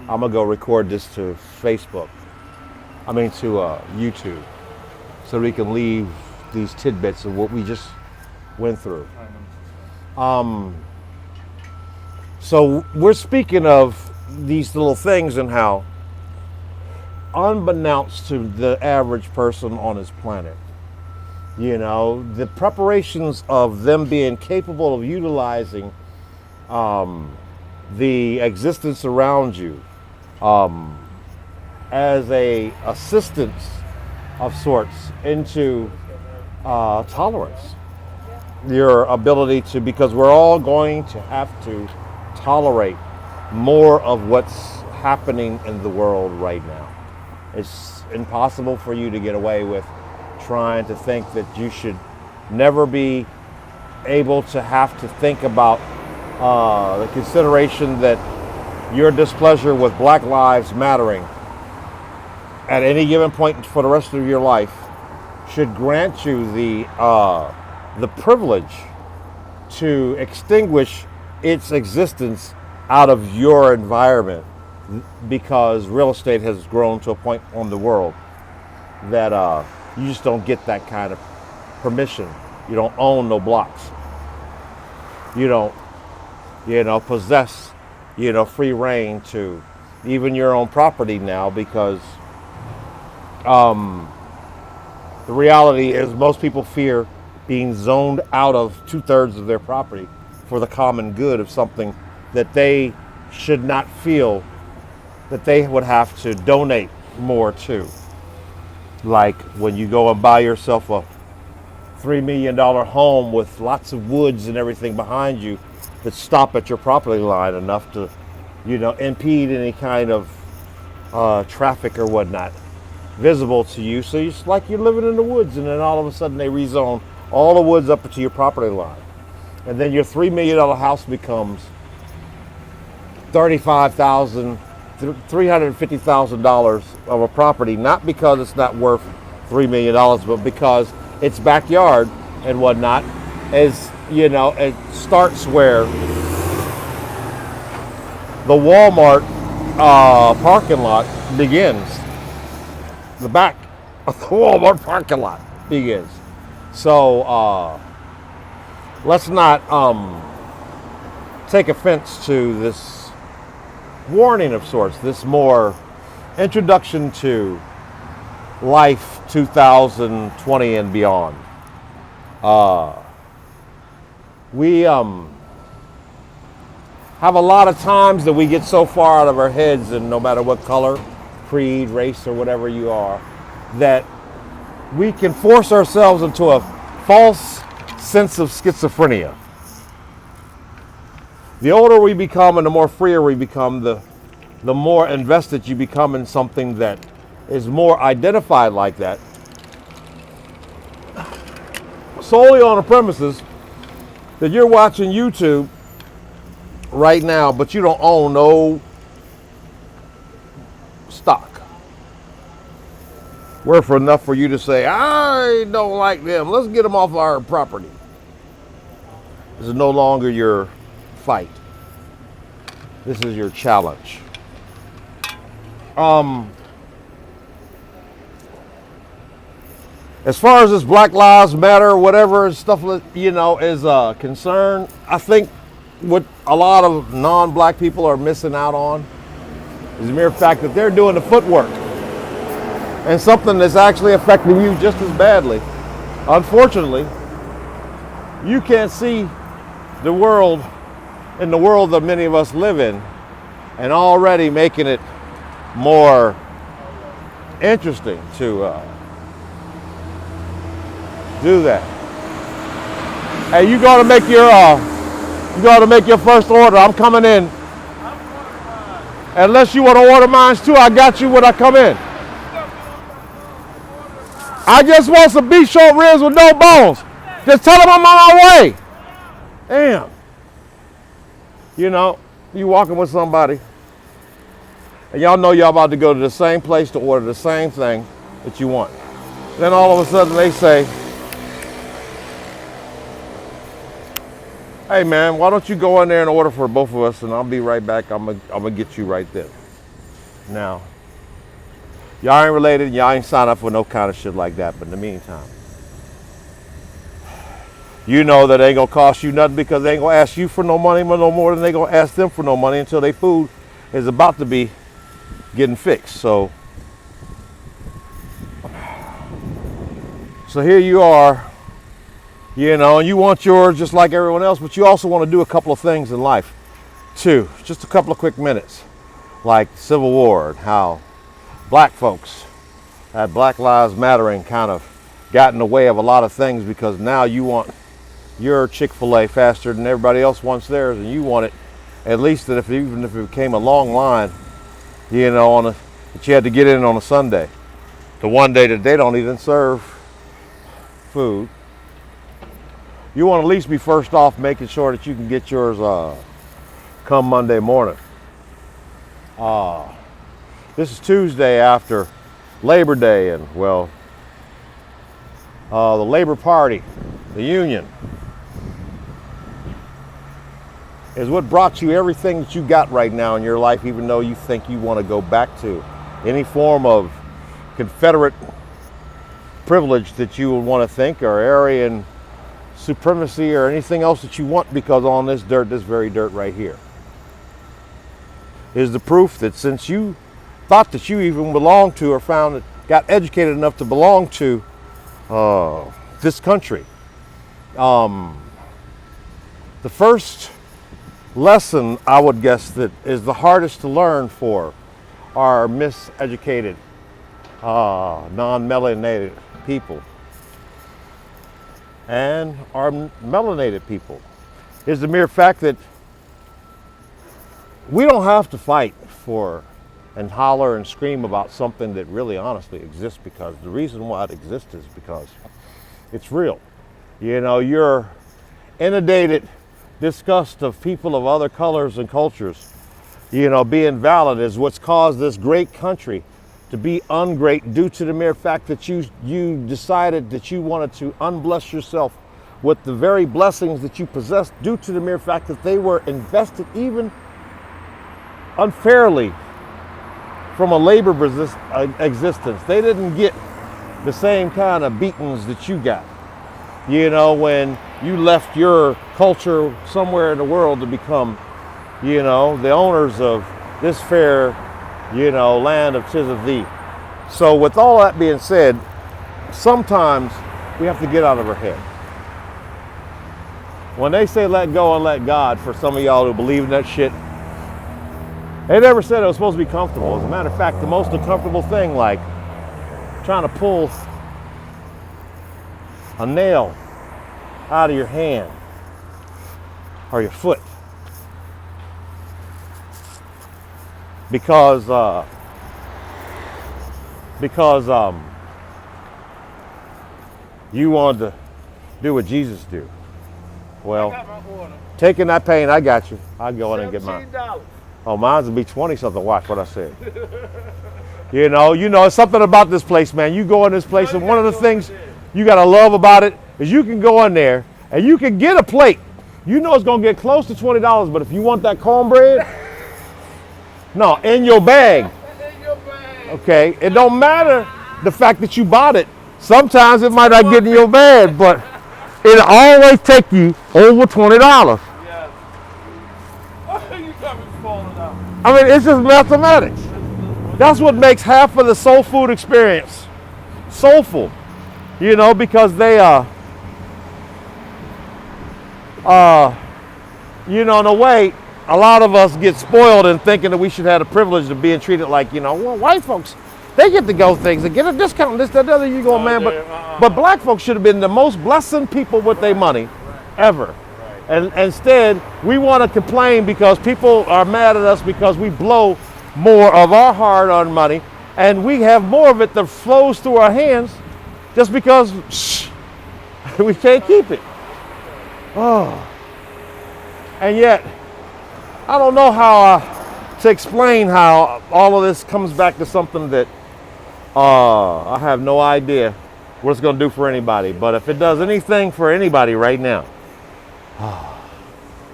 I'm gonna go record this to Facebook. I mean to YouTube, so we can leave these tidbits of what we just went through. So we're speaking of these little things and how, unbeknownst to the average person on this planet, the preparations of them being capable of utilizing the existence around you as a assistance of sorts into tolerance. Your ability to, because we're all going to have to tolerate more of what's happening in the world right now. It's impossible for you to get away with trying to think that you should never be able to have to think about the consideration that your displeasure with Black Lives Mattering at any given point for the rest of your life should grant you the privilege to extinguish its existence out of your environment, because real estate has grown to a point on the world that you just don't get that kind of permission. You don't own no blocks. You don't, possess, free reign to even your own property now, because the reality is most people fear being zoned out of 2/3 of their property for the common good of something that they should not feel that they would have to donate more to. Like when you go and buy yourself a $3 million home with lots of woods and everything behind you that stop at your property line enough to, impede any kind of traffic or whatnot visible to you. So it's like you're living in the woods, and then all of a sudden they rezone all the woods up to your property line. And then your $3 million house becomes $350,000 of a property, not because it's not worth $3 million, but because its backyard and whatnot is, it starts where the Walmart parking lot begins. The back of the Walmart parking lot begins. So let's not take offense to this warning of sorts, this more introduction to life 2020 and beyond. We have a lot of times that we get so far out of our heads, and no matter what color, creed, race, or whatever you are, that we can force ourselves into a false sense of schizophrenia. The older we become and the more freer we become, the more invested you become in something that is more identified like that, solely on the premises that you're watching YouTube right now, but you don't own no stock worth enough for you to say, I don't like them, let's get them off our property. This is no longer your fight. This is your challenge. As far as this Black Lives Matter, whatever stuff, is concerned, I think what a lot of non-black people are missing out on is the mere fact that they're doing the footwork, and something that's actually affecting you just as badly. Unfortunately, you can't see the world in the world that many of us live in, and already making it more interesting to do that. Hey, you gotta make your first order. I'm coming in. Unless you want to order mine too, I got you when I come in. I just want some beef short ribs with no bones. Just tell them I'm on my way. Damn. You walking with somebody, and y'all know y'all about to go to the same place to order the same thing that you want. Then all of a sudden they say, hey man, why don't you go in there and order for both of us, and I'll be right back. I'm gonna get you right there. Now, y'all ain't related, y'all ain't signed up for no kind of shit like that, but in the meantime, you know that it ain't gonna cost you nothing because they ain't gonna ask you for no money no more than they gonna ask them for no money until their food is about to be getting fixed. So here you are, and you want yours just like everyone else, but you also want to do a couple of things in life too. Just a couple of quick minutes, like Civil War and how black folks at Black Lives Mattering kind of got in the way of a lot of things because now you want your Chick-fil-A faster than everybody else wants theirs, and you want it at least that even if it became a long line, that you had to get in on a Sunday, the one day that they don't even serve food. You want to at least be first off making sure that you can get yours come Monday morning. This is Tuesday after Labor Day, and the Labor Party, the union, is what brought you everything that you got right now in your life, even though you think you want to go back to any form of Confederate privilege that you would want to think, or Aryan supremacy, or anything else that you want, because on this dirt, this very dirt right here, is the proof that since you thought that you even belonged to, or got educated enough to belong to this country, the first lesson I would guess that is the hardest to learn for our miseducated, non-melanated people and our melanated people is the mere fact that we don't have to fight for and holler and scream about something that really honestly exists, because the reason why it exists is because it's real. Your inundated disgust of people of other colors and cultures, being valid, is what's caused this great country to be ungreat, due to the mere fact that you decided that you wanted to unbless yourself with the very blessings that you possessed, due to the mere fact that they were invested even unfairly from a labor existence. They didn't get the same kind of beatings that you got, when you left your culture somewhere in the world to become, the owners of this fair, land of tis of thee. So with all that being said, sometimes we have to get out of our head. When they say let go and let God, for some of y'all who believe in that shit, they never said it was supposed to be comfortable. As a matter of fact, the most uncomfortable thing, like trying to pull a nail out of your hand or your foot, because you wanted to do what Jesus do. Well, taking that pain, I got you. I'll go in and get mine. Oh, mine's will be 20 something. Watch what I said. It's something about this place, man. You go in this place, and one of the things you gotta love about it is you can go in there and you can get a plate. It's gonna get close to $20, but if you want that cornbread, no, in your bag. Okay, it don't matter the fact that you bought it. Sometimes it might not get in your bag, but it'll always take you over $20. I mean, it's just mathematics. That's what makes half of the soul food experience soulful, because they in a way, a lot of us get spoiled in thinking that we should have the privilege of being treated like, white folks, they get to go things and get a discount, this, that, the other. You go, man, but black folks should have been the most blessed people with their money ever. And instead, we want to complain because people are mad at us because we blow more of our hard-earned money, and we have more of it that flows through our hands just because we can't keep it. Oh. And yet, I don't know how to explain how all of this comes back to something that I have no idea what it's going to do for anybody. But if it does anything for anybody right now,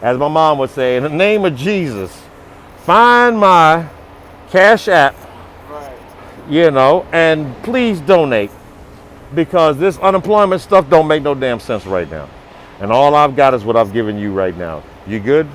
as my mom would say, in the name of Jesus, find my Cash App you know, and please donate because this unemployment stuff don't make no damn sense right now. And all I've got is what I've given you right now. You good?